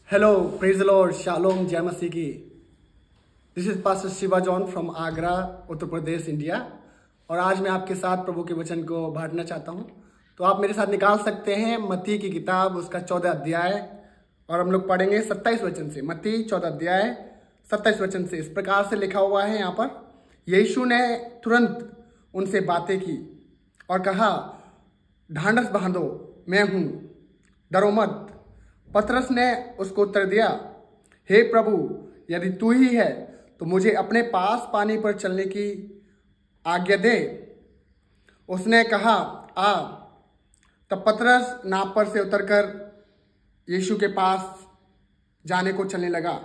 Hello, praise the Lord, shalom, जय मसीह की। This is pastor Shiva John from Agra, Uttar Pradesh, India. और आज मैं आपके साथ प्रभु के वचन को बांटना चाहता हूं। तो आप मेरे साथ निकाल सकते हैं मत्ती की किताब, उसका 14 अध्याय, और हम लोग पढ़ेंगे 27 वचन से। मत्ती 14 अध्याय 27 वचन से इस प्रकार से लिखा हुआ है यहाँ पर। यीशु ने तुरंत उनसे बातें की और कहा, ढांढस बांधो, मैं हूं, डरो मत। पतरस ने उसको उत्तर दिया, हे प्रभु, यदि तू ही है तो मुझे अपने पास पानी पर चलने की आज्ञा दे। उसने कहा, आ। तब पतरस नाव पर से उतरकर यीशु के पास जाने को चलने लगा।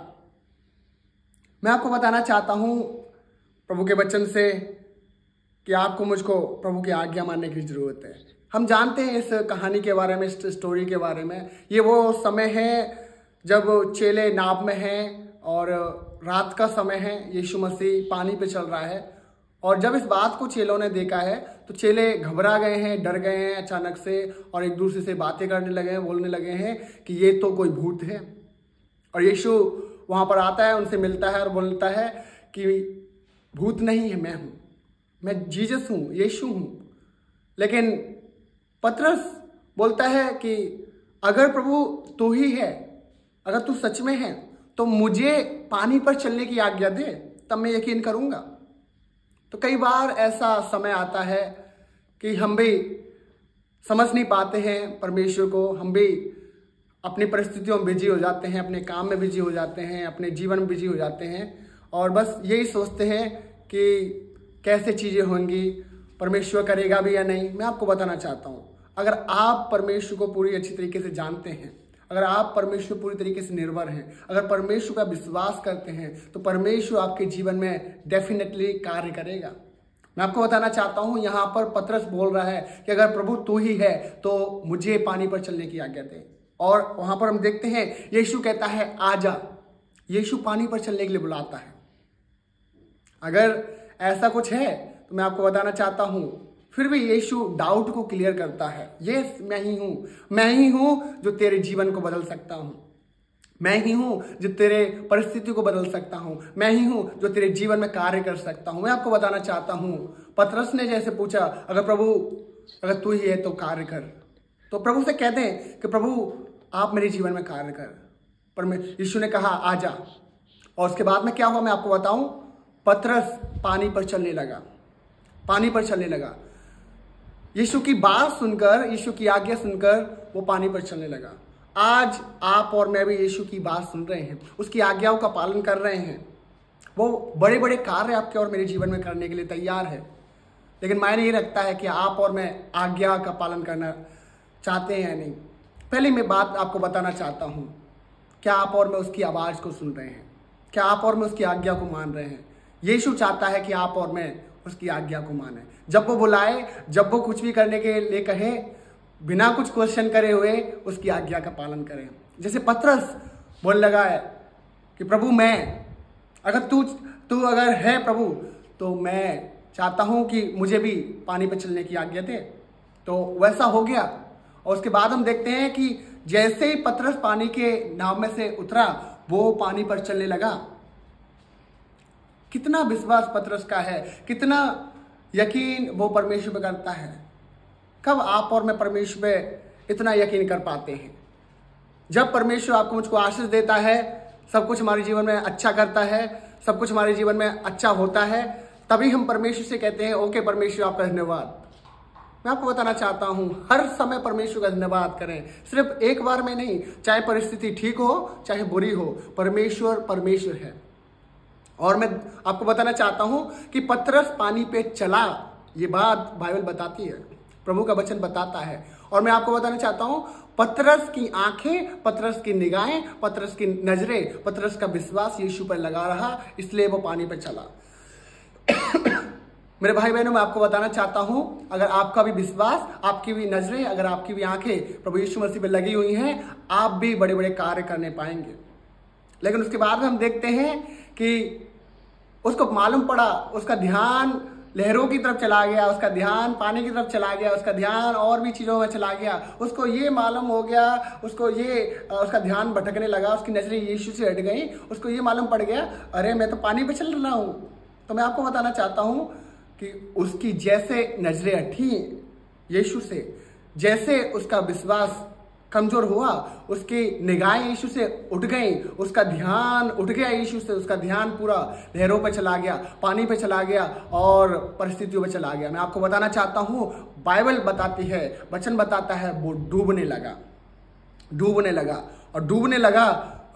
मैं आपको बताना चाहता हूं प्रभु के वचन से कि आपको मुझको प्रभु की आज्ञा मानने की जरूरत है। हम जानते हैं इस कहानी के बारे में, इस स्टोरी के बारे में। ये वो समय है जब चेले नाव में हैं और रात का समय है, यीशु मसीह पानी पे चल रहा है। और जब इस बात को चेलों ने देखा है तो चेले घबरा गए हैं, डर गए हैं अचानक से, और एक दूसरे से बातें करने लगे हैं, बोलने लगे हैं कि ये तो कोई भूत है। और यीशु वहाँ पर आता है, उनसे मिलता है और बोलता है कि भूत नहीं है, मैं हूँ, मैं जीसस हूँ, यीशु हूँ। लेकिन पतरस बोलता है कि अगर प्रभु तू ही है, अगर तू सच में है तो मुझे पानी पर चलने की आज्ञा दे, तब मैं यकीन करूंगा। तो कई बार ऐसा समय आता है कि हम भी समझ नहीं पाते हैं परमेश्वर को। हम भी अपनी परिस्थितियों में बिजी हो जाते हैं, अपने काम में बिजी हो जाते हैं, अपने जीवन में बिजी हो जाते हैं, और बस यही सोचते हैं कि कैसे चीज़ें होंगी, परमेश्वर करेगा भी या नहीं। मैं आपको बताना चाहता हूँ, अगर आप परमेश्वर को पूरी अच्छी तरीके से जानते हैं, अगर आप परमेश्वर पूरी तरीके से निर्भर हैं, अगर परमेश्वर का विश्वास करते हैं, तो परमेश्वर आपके जीवन में डेफिनेटली कार्य करेगा। मैं आपको बताना चाहता हूं, यहां पर पतरस बोल रहा है कि अगर प्रभु तू ही है तो मुझे पानी पर चलने की आज्ञा दे। और वहां पर हम देखते हैं यीशु कहता है, आजा। यीशु पानी पर चलने के लिए बुलाता है। अगर ऐसा कुछ है तो मैं आपको बताना चाहता हूं, फिर भी यीशु डाउट को क्लियर करता है। यस, मैं ही हूं जो तेरे जीवन को बदल सकता हूं। मैं ही हूं जो तेरे परिस्थिति को बदल सकता हूं। मैं ही हूं जो तेरे जीवन में कार्य कर सकता हूं। मैं आपको बताना चाहता हूं, पतरस ने जैसे पूछा, अगर प्रभु, अगर तू ही है तो कार्य कर। तो प्रभु से कह दें कि प्रभु आप मेरे जीवन में कार्य कर। पर यीशु ने कहा, आजा। और उसके बाद में क्या हुआ मैं आपको बताऊं, पतरस पानी पर चलने लगा, पानी पर चलने लगा। यीशु की बात सुनकर, यीशु की आज्ञा सुनकर वो पानी पर चलने लगा। आज आप और मैं भी यीशु की बात सुन रहे हैं, उसकी आज्ञाओं का पालन कर रहे हैं। वो बड़े बड़े कार्य आपके और मेरे जीवन में करने के लिए तैयार है। लेकिन मायने ये रखता है कि आप और मैं आज्ञा का पालन करना चाहते हैं या नहीं। पहले मैं बात आपको बताना चाहता हूँ, क्या आप और मैं उसकी आवाज़ को सुन रहे हैं? क्या आप और मैं उसकी आज्ञा को मान रहे हैं? यीशु चाहता है कि आप और मैं उसकी आज्ञा को माने। जब वो बुलाए, जब वो कुछ भी करने के लिए कहे, बिना कुछ क्वेश्चन करे हुए उसकी आज्ञा का पालन करें। जैसे पतरस बोलने लगा है कि प्रभु मैं, अगर तू अगर है प्रभु, तो मैं चाहता हूं कि मुझे भी पानी पर चलने की आज्ञा दे। तो वैसा हो गया। और उसके बाद हम देखते हैं कि जैसे ही पतरस पानी के नाव में से उतरा, वो पानी पर चलने लगा। कितना विश्वास पतरस का है, कितना यकीन वो परमेश्वर पे करता है। कब आप और मैं परमेश्वर पे इतना यकीन कर पाते हैं? जब परमेश्वर आपको मुझको आशीष देता है, सब कुछ हमारे जीवन में अच्छा करता है, सब कुछ हमारे जीवन में अच्छा होता है, तभी हम परमेश्वर से कहते हैं, ओके परमेश्वर आपका धन्यवाद। मैं आपको बताना चाहता हूं, हर समय परमेश्वर का धन्यवाद करें, सिर्फ एक बार में नहीं। चाहे परिस्थिति ठीक हो चाहे बुरी हो, परमेश्वर है। और मैं आपको बताना चाहता हूं कि पतरस पानी पे चला, ये बात बाइबल बताती है, प्रभु का वचन बताता है। और मैं आपको बताना चाहता हूं, पतरस की आंखें, पतरस की निगाहें, पतरस की नजरें, पतरस का विश्वास यीशु पर लगा रहा, इसलिए वो पानी पे चला। मेरे भाई बहनों, मैं आपको बताना चाहता हूं, अगर आपका भी विश्वास, आपकी भी नजरें, अगर आपकी भी आंखें प्रभु यीशु मसीह पे लगी हुई हैं, आप भी बड़े बड़े कार्य करने पाएंगे। लेकिन उसके बाद में हम देखते हैं कि उसको मालूम पड़ा, उसका ध्यान लहरों की तरफ चला गया, उसका ध्यान पानी की तरफ चला गया, उसका ध्यान और भी चीज़ों में चला गया। उसको ये मालूम हो गया, उसका ध्यान भटकने लगा, उसकी नजरें यीशु से हट गई। उसको ये मालूम पड़ गया, अरे मैं तो पानी पे चल रहा हूँ। तो मैं आपको बताना चाहता हूँ कि उसकी जैसे नजरें हटी यीशु से, जैसे उसका विश्वास कमजोर हुआ, उसकी निगाहें यीशु से उठ गई, उसका ध्यान उठ गया यीशु से, उसका ध्यान पूरा लहरों पे चला गया, पानी पे चला गया और परिस्थितियों पे चला गया। मैं आपको बताना चाहता हूँ, बाइबल बताती है, वचन बताता है, वो डूबने लगा और डूबने लगा।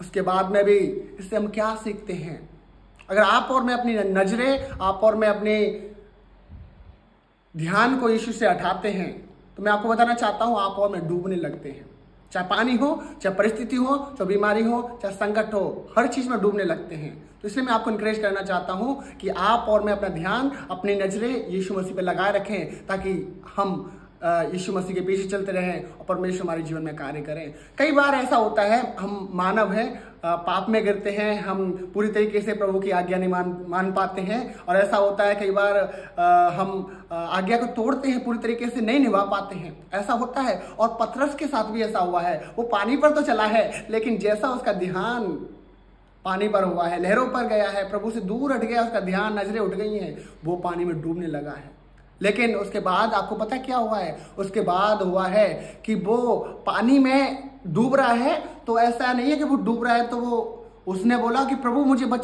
उसके बाद में भी इससे हम क्या सीखते हैं? अगर आप और मैं अपनी नजरें, आप और मैं अपने ध्यान को यीशु से हटाते हैं, तो मैं आपको बताना चाहता हूं, आप और मैं डूबने लगते हैं। चाहे पानी हो, चाहे परिस्थिति हो, चाहे बीमारी हो, चाहे संकट हो, हर चीज में डूबने लगते हैं। तो इसलिए मैं आपको इनकरेज करना चाहता हूं कि आप और मैं अपना ध्यान, अपनी नजरें यीशु मसीह पर लगाए रखें, ताकि हम यीशु मसीह के पीछे चलते रहें और परमेश्वर हमारे जीवन में कार्य करें। कई बार ऐसा होता है, हम मानव हैं, पाप में गिरते हैं, हम पूरी तरीके से प्रभु की आज्ञा नहीं मान पाते हैं। और ऐसा होता है कई बार हम आज्ञा को तोड़ते हैं, पूरी तरीके से नहीं निभा पाते हैं, ऐसा होता है। और पतरस के साथ भी ऐसा हुआ है। वो पानी पर तो चला है, लेकिन जैसा उसका ध्यान पानी पर हुआ है, लहरों पर गया है, प्रभु से दूर हट गया, उसका ध्यान, नजरें उठ गई हैं, वो पानी में डूबने लगा है। लेकिन उसके बाद आपको पता क्या हुआ है? उसके बाद हुआ है कि वो पानी में डूब रहा है, तो ऐसा नहीं है कि वो डूब रहा है तो वो उसने बोला कि प्रभु मुझे